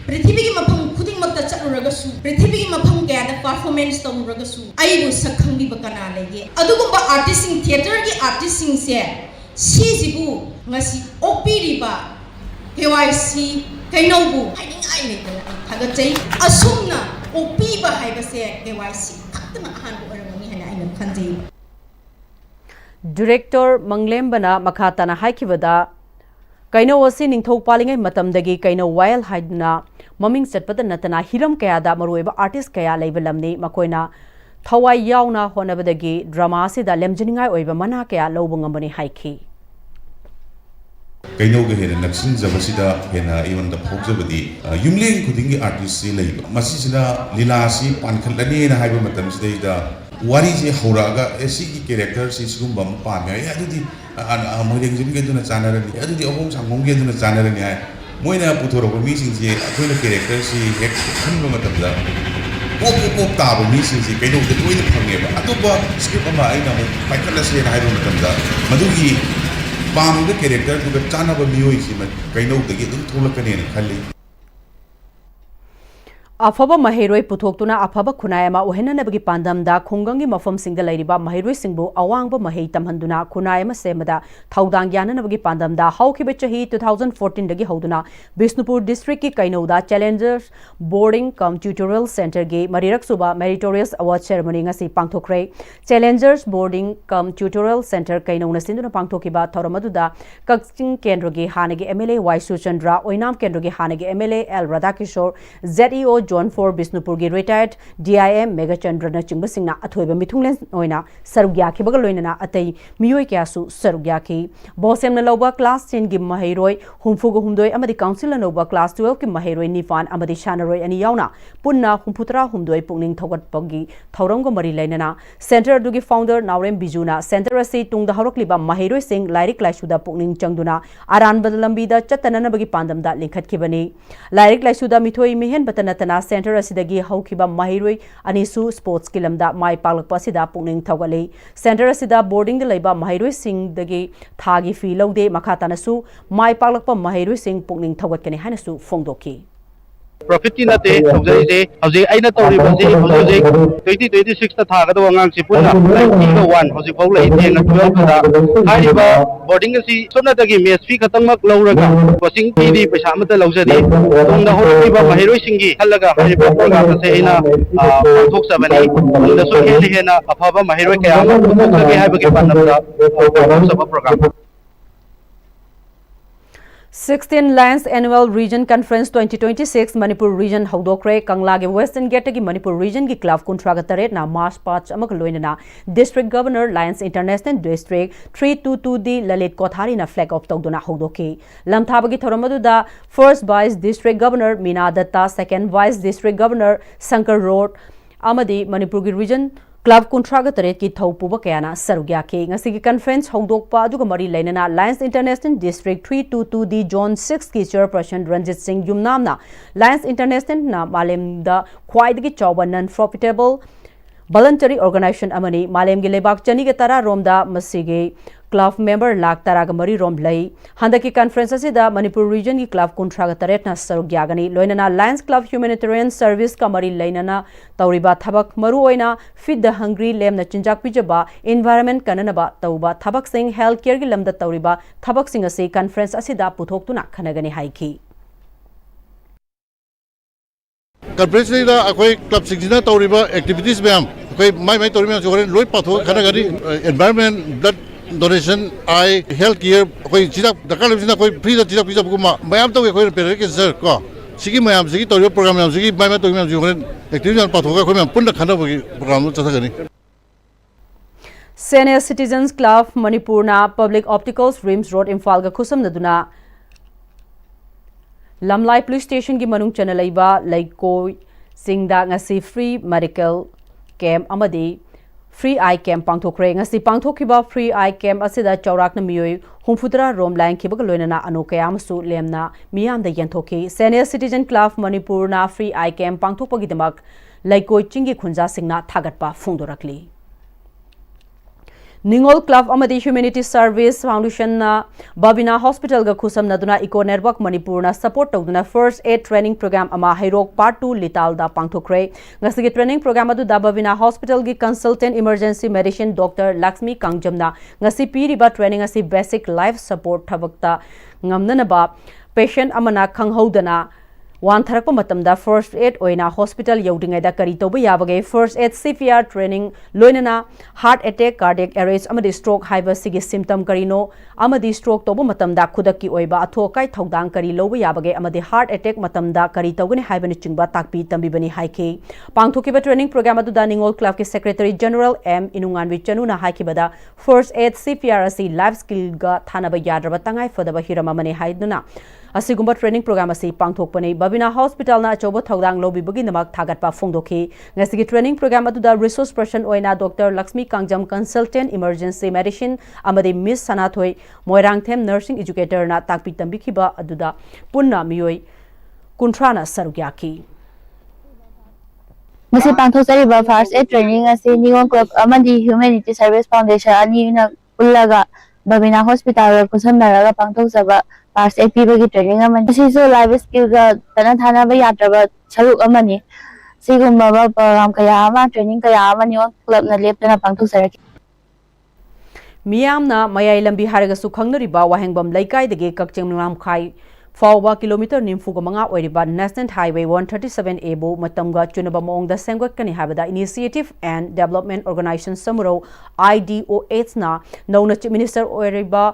Prithvi ki mafam khuding makta chaluragasu Prithvi ki mafam kaya da performance tawuragasu aibu sakhangbi bakana lege adugumba artist sing theater ki artist sing se sijibu ngasi opiriba KYC kainobu haiding ai lege thagachai asumna opiba haibase KYC takna ahanbu oramani hana aina khanjei Director Manglembana Makhatana haikibada Kaino wasi ningthok palingai matamdagi kaino wild haidna maming chatpada natana hiram kaya da marueba artist kaya leibalamni makoina thawai yauna honabadagi drama se da lemjiningai oiba mana kaya lobungambani haiki Kaino ge hena naksin zabasida hena even the phokjabadi yumleng khudingi artist se leiba masisina lila si pankhalani na haiba matam sidai da wari je horaga esi ki character si sugum bam pa me ya dudi moideng jim ge duna chanara ni adudi obong sangong ge duna chanara ni hai moina puthoro ko mi sing je akoina character si ek khunba matam da pop ta ba mi sing je kaino de toina phange ba atuba script ama aina mo paikala se na hairu matam da madugi pam de character du chana ba mi hoi si ma kaino de ge dum tholakane ni khalli अफब महिरोई पुथोक्तुना अफब खुनायमा ओहेननबगी पांदमदा खुंगंगी मफमसिंगदा लैरिबा महिरोई सिंगबु अवांगब महेई तमहंदुना खुनायमा सेमदा थौदांग याननबगी पांदमदा हौखिबे चही 2014 दगी हौदुना Bishnupur district की कैनौदा challengers boarding cum tutorial centre गे मरिरक सुबा meritorious award ceremony ngasi पांगथोखरे challengers boarding cum tutorial centre कैनौना सिंदुना पांगथोखिबा थौरमदुदा कक्चिंग केंद्रगे हानगे एमएलए वाई सुचंद्रा ओइनाम केंद्रगे हानगे एमएलए एल राधाकिशोर जेईओ John 4 Bisnupur gi retired DIM Megachandra na chingba singna athoiba mithunglen oina sarugya ki bagal loina atai miyoi kya su sarugya ki bosem na loba class 10 gi mahairoi humfu go humdoi amadi council na loba class 12 ki mahairoi nifan amadi shanaroi ani yauna punna humputra humdoi pungning thogat pagi thauram go mari laina center du gi founder Naurem Bijuna center asi tungda horokliba mahairoi sing lairik laisuda pungning changduna aran badalambi da chatanana bagi pandam da linkhat kibani lairik laisuda mithoi mihen batana centre असिदगी हौखिबा महिरोई अनिसु sports की लमदा माई पालकपा असिदा पुनिंग थौगले centre असिदा boarding लेबा महिरोई सिंगदगी थागी फी लौदे मखातानसु माई पालकपा महिरोई सिंग पुनिंग थौगतकने हानसु फोंदोकी profit की नते तौजैसे हजे आइना तौरिबजे हजे 2026 ता थागदो अंगांग सि पुना 91 हजे फाउ लै तेन 12 दा हारिबा बोर्डिंग सि सोनादगी मेस फी खतमक लौरगा कोचिंग की दी पैसा मत लौजदे तोंदा होरकिबा महिरोई सिंगी हलगा हारिबा प्रोग्राम से आइना थोक सबनी तोंदा सो हेले हेना अफाबा महिरोई कया थोकगे हाइबगे पानमदा सब programme 16 Lions Annual Region Conference 2026 Manipur Region Haudokre Kanglage Western Gate ki Manipur Region ki Club Kuntraga Taret na March Patch amak loinana District Governor Lions International District 322 di Lalit Kothari na flag off tawduna Haudoki lamthabagi thoramadu da First Vice District Governor Meena Datta Second Vice District Governor Sankar Road amadi Manipur ki Region Club Kuntraga Taret ki thau puba kayana sarugya ke ngasi ki conference hongdokpa aduga mari lainana Lions International District 322 di Zone 6 ki chairperson Ranjit Singh Yumnamna Lions International na malemda khwaidagi chawba non profitable voluntary organization amani malem gi lebak chani ge tara romda masige club member lak taraga mari rom lai handaki conference asida Manipur region ki club kuntraga taret na sarugya gani loinana Lions Club humanitarian service ka mari lainana tawriba thabak maru oina feed the hungry lem na chinjak pijaba environment kananaba tawba thabak sing health care gi lamda tawriba thabak sing ase conference asida puthok tuna khanagani haiki conference ni da akoi club singina tawriba activities bam akoi mai tawriba jore loi patho khanagani environment blood donation I health care koi chida dakar lebsina koi free da chida pizza bukuma mayam to koi pere ke sir ko sigi mayam sigi to program mayam sigi mai to mayam jore activity an patho koi mayam punna khana bagi program cha sagani Senior Citizens Club Manipur na Public Opticals Rims Road Imphal ga khusam naduna Lamlai Police Station gi manung chana laiba laikoi singda ngasi free medical camp amadi Free Eye Camp pangthokre ngasi pangthokiba Free Eye Camp asida chaurakna miyoi humfutra rom line khibak loinana anokayam su lemna miyam da yanthoki Senior Citizen Club Manipur na Free Eye Camp pangthokpagi damak laikoi chingi khunja singna thagatpa phongdorakli Ningol Club amadi Humanity Service Foundation na Babina Hospital ga khusam naduna Eco Network Manipur na support tawduna First Aid Training Program ama Hairok Part 2 Lital da pangthokre ngasigi training program adu da Babina Hospital gi Consultant Emergency Medicine Dr. Lakshmi Kangjamna ngasi piriba training asi basic life support thabakta ngamnanaba patient amana khanghodana wan tharakpa matamda first aid oina hospital yaudingai da kari toba yabage first aid CPR training loinana heart attack cardiac arrest amadi stroke haiba sigi symptom karino amadi stroke toba matamda khudaki oiba athokai thodang kari loba yabage amadi heart attack matamda kari togani haibani chingba takpi tambi bani haike pangthokiba training program adu da Ningol Club ki secretary general M Inunganwi Chanuna haikibada first aid CPR asi life skill ga thanaba yadraba tangai fodaba hiramamani haiduna असिगुम्बा training programme असी पांगथोकपने Babina hospital ना अचौबा थौदांग लौबिबगी नमक थागतपा फोंदोखी ngasi ट्रेनिंग प्रोग्राम अदुदा रिसोर्स पर्सन ओइना doctor Lakshmi Kangjam consultant emergency medicine अमदे miss Sanathoi Moirangthem nursing educator ना ताकपी तंबिखिबा अदुदा पुन्ना मियोय कुंथ्राना सरुग्याकी मसे पांथोसरिबा फर्स्ट एड ट्रेनिंग असे निगोन क्लब अमदी ह्यूमैनिटी सर्विस फाउंडेशन अनीना उल्लागा बबिना हॉस्पिटल कुसमनरागा पांथोसबा फर्स्ट एड पीबगी ट्रेनिंग अमन सिसो लाइफ स्किल गा तना थाना बा यात्रबा सरुक अमनी सिगुम्बा प्रोग्राम कया अमा ट्रेनिंग कया अमा निगोन क्लब न लेपतना पांथोसरकी मियामना मयाई लंबी हारगसु खंगनरिबा वाहेंगबम लैकाइदगे कक्चेंग नामखाई फाउबा किलोमीटर निम्फुग मंगा ओरिबा नेशनल हाईवे 137A बो मतमगा चुनबा मोंगदा सेंगोटकनी हाबदा इनिशिएटिव एंड डेवलपमेंट ऑर्गेनाइजेशन समरो IDOH ना नौना चीफ मिनिस्टर ओरिबा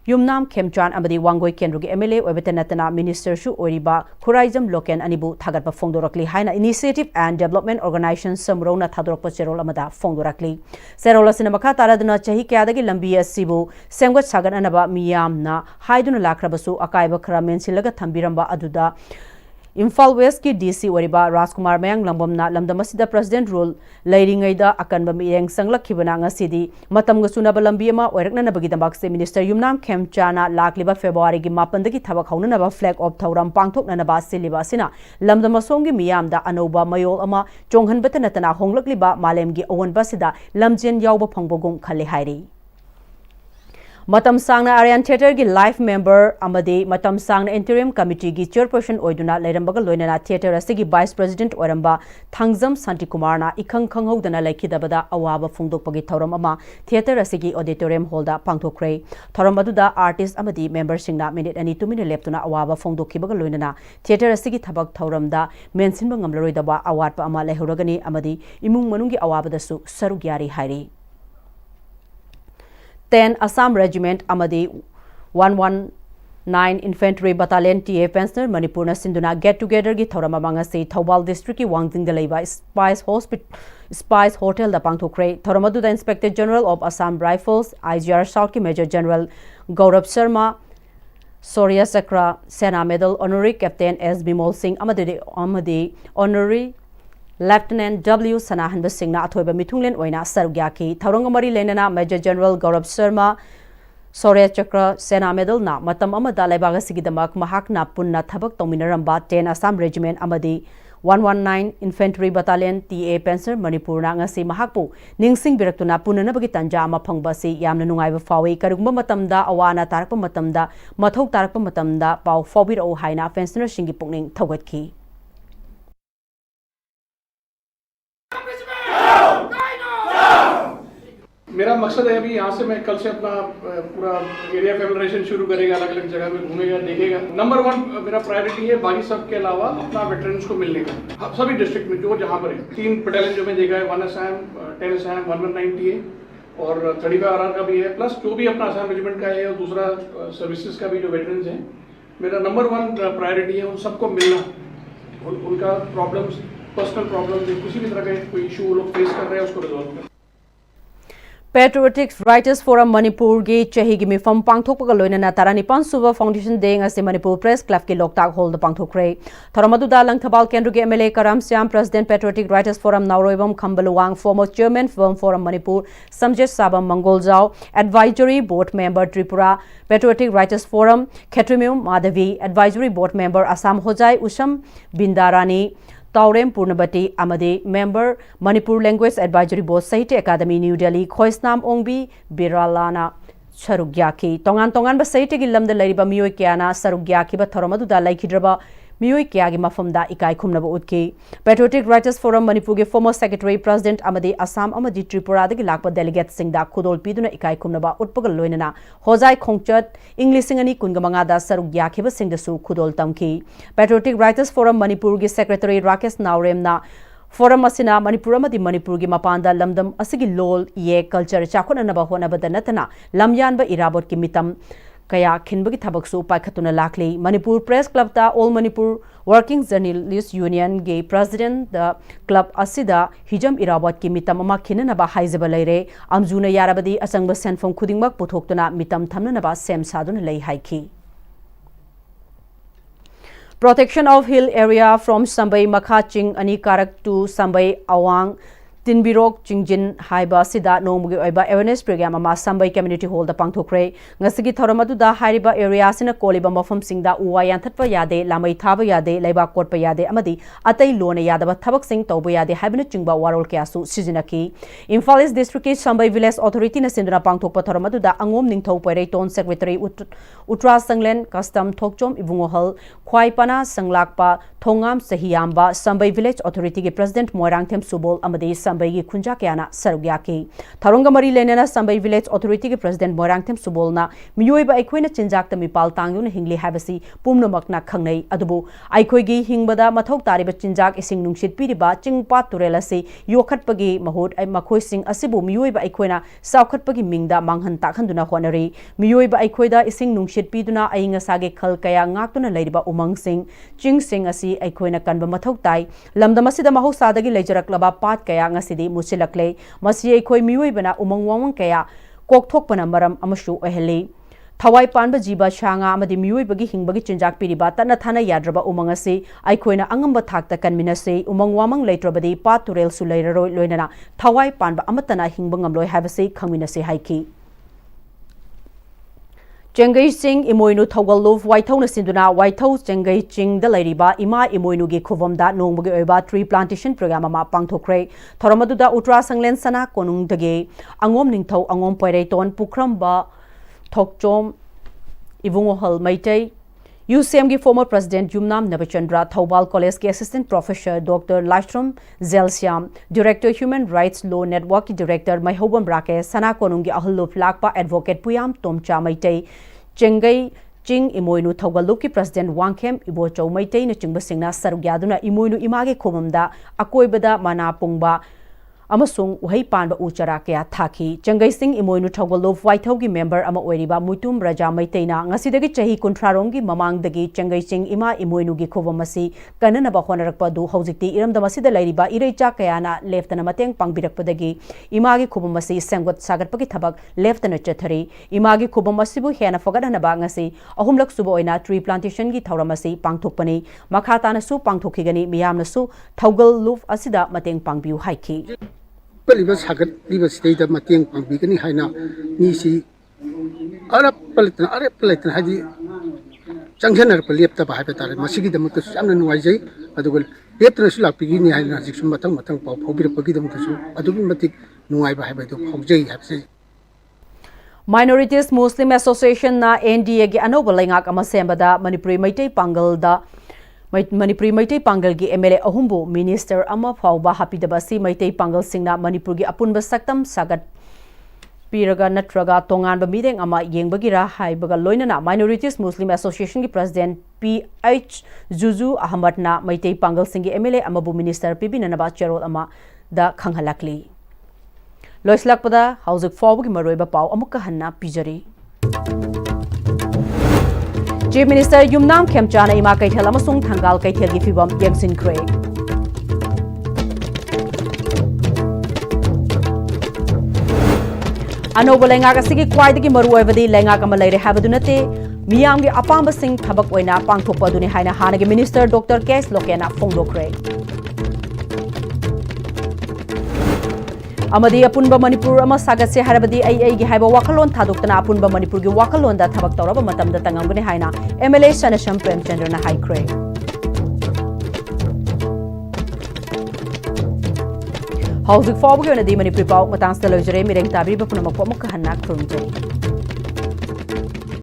युमनाम खेमचान अमदी वांगोई केंद्रगी MLA ओबेतनतना मिनिस्टर सु ओरिबा खुराइजम लोकेन अनिबु थागतपा फोंदोरकली हाइना इनिशिएटिव एंड डेवलपमेंट ऑर्गेनाइजेशन समरो ना थादोरकपा चेरोल अमदा फोंदोरकली सेरोल असिना मखा तारादना चही क्यादगी लंबी असिबु सेंगोट सागननबा मियामना हाइदुना लाख्रबसु अकाइबा खरा मेंसिलगा थंबिरंबा अदुदा इम्फाल वेस्ट की DC ओरिबा राजकुमार मयांग लंबमना लमदमसिदा प्रेसिडेंट रूल लैरिंगैदा अकनबा मियेंग संगलखिबना ngасidi matamga sunaba lambi ama oiraknanabagi dambakse minister yumnam khemchana lakliba February gi 9 dagi thabak haunanaba flag of thauram pangthoknanaba siliba sina lamdamasonggi miyamda anoba mayol ama chonghanbata natana honglakliba malemgi awonba sida lamjen yawba phangbogum khale hairi Matam Sangna Aryan Theatre की life member अमदे मतम सांगना interim committee की chairperson ओइदुना लेरंबगा लोइनना theatre असिगी vice president ओरंबा थांगजम शांति कुमारना इखंग खंगौदना लैखिदबदा अवाबा फोंदोकपगी थौरम अमा थिएटर असिगी ऑडिटोरियम हॉलदा पांगथोखरे थौरम अदुदा आर्टिस्ट अमदि मेंबर सिंगना मिनिट अनि तुमिने लेप्तुना अवाबा फोंदोखिबगा लोइनना थिएटर असिगी थबक थौरमदा मेंसिनबा ngamlaroidaba awatpa ama lehuragani amadi imung manungi awabadasु सरुग्यारी हाइरी 10 Assam Regiment Amadi 119 Infantry Battalion TA Pensioner Manipur Sinduna get together gi thorama mangasi Thobal District ki Wangting Dalaiba Spice Hotel da Pangthokre Thoramadu the Inspector General of Assam Rifles IGR South ki Major General Gaurav Sharma Soria Sakra Sena Medal Honorary Captain S Bimol Singh Amadi Honorary Lieutenant W. Sanahan Singna Athoba Mitunglen Oina Sargyaki, Taurangamari Lenana, Major General Gaurav Sharma, Soria Chakra, Sena Medal na, Matam Amada Lebaga Sigidamak, Mahakna Punna Tabak Tominaramba, 10 Assam Regiment Amadi, 119 Infantry Battalion TA Pensioner Manipur ngasi Mahakpu, Ningsing Biraktuna Punanabagi Tanja Mapangbasi, Yamna Nungaiba Fawi, Karugma Matamda, Awana Tarakpa Matamda, Mathok Tarakpa Matamda, Pau Fobir O Haina, Pensioner Shingi Pungning Tawatki. मेरा मकसद है अभी यहाँ से मैं कल से अपना पूरा एरिया फेडरेशन शुरू करेगा, अलग अलग जगह में घूमेगा, देखेगा। नंबर 1 मेरा प्रायोरिटी है बाकी सब के अलावा अपना वेटरन्स को मिलने का सभी डिस्ट्रिक्ट में जो जहाँ पर है। 3 बटालियन जो मैं देखा है 1 असम 10 असम 119 TA और 35 RR का भी है, प्लस जो भी अपना असम रेजिमेंट का है और दूसरा सर्विसेज का भी जो वेटरन्स हैं, मेरा नंबर 1 प्रायोरिटी है उन सबको मिलना, उनका प्रॉब्लम्स, पर्सनल प्रॉब्लम्स, किसी भी तरह का कोई इशू वो लोग फेस कर रहे हैं उसको रिजॉल्व करना। Patriotic Writers Forum Manipur gi chahi gi mifam pangthokpaga loinana taranipan suba foundation day ngase Manipur Press Club ki Loktak Hall da pangthokre thoramadu da langthabal kendru gi MLA Karam Syam President Patriotic Writers Forum Nauroibam Khambaluwang former Chairman Film Forum Manipur Samjet Sabam Mangolzau Advisory Board Member Tripura Patriotic Writers Forum Khetrimium Madhavi Advisory Board Member Assam Hojai Usham Bindarani Taurem Purnabati Amade Member Manipur Language Advisory Board Sahitya Academy New Delhi Khoisnam Ongbi Biralana Sarugyaki Tongan ba Sahitya gi lamda lairiba miyoi kyana Sarugyaki ba thoramadu da laikhidraba miyoi kyagi mafamda ikai khumnaba utki Patriotic Writers Forum Manipur gi former Secretary President Amade Assam Amadi Tripura dagi lakpa delegate singda khudol piduna ikai khumnaba utpagal loinana Hojai Khongchat English singani kungamanga da Sarugyaki ba singdasu khudol tamki Patriotic Writers Forum Manipur gi Secretary Rakesh Naurem na Forum asina Manipur amadi Manipur gi mapanda lamdam asigi lol ye culture chakhonanaba honabada natana lamyanba irabot ki mitam Kaya Kinbagi Tabaksu Paikatuna Lakli, Manipur Press Club ta All Manipur Working Journalists Union Gay President the Club Asida Hijam Irawat ki mitam ama kinanaba haizaba leire Amjuna Yarabadi Asangba Senfom Kudingmak Putoktuna mitam thamnanaba sem saduna lei haiki Protection of hill area from Sambai Makha Ching Ani Karak to Sambai Awang Tinbirok Chingjin Haiba Sida Nomugi Oiba Awareness Program Ama Sambai Community Hall the Pangthokre Ngasigi Thoramadu Hariba area Sina Koliba Mafam Singda Uwayan Thatpa Yade Lamai Thaba Yade Laiba Kotpa Yade Amadi Atai Lona Yadaba Tabak Sing Toba Yade Habina Chingba Warol Kiasu Sizinaki Imphal East District Sambai Village Authority na Sindra Pangthokpa Thoramadu Angom Ningthau Pere Ton Secretary Utra Sanglen Custom Thokchom Ibungohal Khwaipana Sanglakpa Thongam Sahiyamba Sambai Village Authority ke President Moirangthem Subol Amadi Sambai ki Khunja Kyana Sarugyaki Tharunga Mari Lenena Sambai Village Authority ke President Moirangthem Subolna Miyoiba Aikhoina Chinjak ta Mipal Tangyun Hingli Habasi Pumnamakna Khangnei Adubu Aikhoigi Hingbada Mathok Tariba Chinjak Ising Nungsit Piriba Chingpa Turelasi Yokhatpagi Mahut Makhoi Sing Asibu Miyoiba Aikhoina Saukhatpagi Mingda Manghan Takhanduna Honari Miyoiba Aikhoida Ising Nungsit Piduna Ainga Sage Khal Kaya Ngaktuna Leiba Umang Sing Ching Sing Asi Aikhoina Kanba Mathok Tai Lamdamasida Mahoksadagi Leijaraklaba Pat Kaya Ngasidi Musilakle Masi Aikhoi Miyoibana Umang Wangwang Kaya Kokthokpana Maram Amashu Oheli Thawai Panba Jiba Shanga Amadi Miyoibagi Hingbagi Chinjak Piriba Tana Thana Yadraba Umang Asi Aikhoina Angamba Thakta Kanminase Umang Wamang Leitrabadi Pat Turel Sulairaroi Loinana Thawai Panba Amatana Hingbangamloi Havasi Khangminase Haiki Chengai Singh Imoinu Thogalov Waithau na Sinduna Waithau Chengai Ching da Lairiba Ima Imoinu gi Khuvamda Nongbugi Oiba Tree Plantation Program ama Pangthokre Thoramaduda Utra Sanglen Sana Konung dage Angom Ningthau Angom Poireiton Pukramba Thokchom Ivungohal Maitai UCM gi former President Yumnam Nabachandra Thobal College ki Assistant Professor Dr. Lashram Zelsiam Director Human Rights Law Network ki Director Maihobam Brake Sana Konung gi Ahuluf Lakpa Advocate Puyam Tomcha Maitai Chengai Ching Imoinu Thogalup ki President Wangkhem Ibochau Maitai na Chingba Singna Sarugyaduna Imoinu Image Khomamda Akoibada Mana Pungba Amasung Uhai Panba Uchara Kaya Thaki Chengai Singh Imoinu Thogalov Waithau gi member ama oiriba Muitum Raja Maitaina Ngasidagi Chahi Kuntrarongi Mamangdagi Chengai Singh Ima Imoinu gi Khowamasi Kananaba Honarakpa du Haujikti Iramdamasida Lairiba Ireicha Kayana Leftana Mateng Pangbirakpadagi Imagi Khowamasi Sengwat Sagatpagi Thabak Leftana Chathari Imagi Khowamasibu Hena Fogadanaba Ngasi Ahumlak Suba Oina Tree Plantation gi Thauramasi Pangthokpani Makhatana Su Pangthokigani Miyamna Su Thogalov Asida Mateng Pangbiu Haiki Paliba Sagat, Liba State of Mating Pambigani Haina, Nisi, Arab Palitan Hadi, Junction Palipta Habitat, Masigi the Mutus, and Wajay, Adul, Petrasula Pigini Haina, Matang Matang, Hobby Pagidam Kasu, Adumatic, Nuaiba Habitat, Hojay have said. Minorities Muslim Association na NDA gi anobalengak amasembada Manipuri Maitai Pangal da Manipuri Maitai Pangal gi MLA Ahumbu Minister ama Fauba Hapidabasi Maitai Pangal Singna Manipur gi Apunba Saktam Sagat Piraga Natraga Tongan Bamideng ama Yengbagira Haibaga Loinana Minorities Muslim Association gi President PH Zuzu Ahmad na Maitai Pangal Singi MLA Amabu Minister Pibinanaba Cherol ama da Khanghalakli Loislakpada Hausik Fauba gi Maroiba Pau Amuka Hanna Pijari Chief Minister Yumnam Khemchana Ima Kaithel amasung Thangal Kaithel gi fibam yengsin kre Anoba lenga kasigi kwaidagi maruoibadi lenga kama leire habadunate miyam gi apamba sing thabak oina pangthokpa duni haina hanagi Minister Dr. Kes Lokena Fongdokre Amadi Apunba Manipur ama sagatse harabadi ai gi haiba wakalon thadokna Apunba Manipur gi wakalon da thabak tawraba matam da tangambani haina MLA Sanasham Premchandra na haikre Hauzik Fawbagi na di Manipur pau matang sa lojere mireng tabri ba punamak po mukhahan na krumjay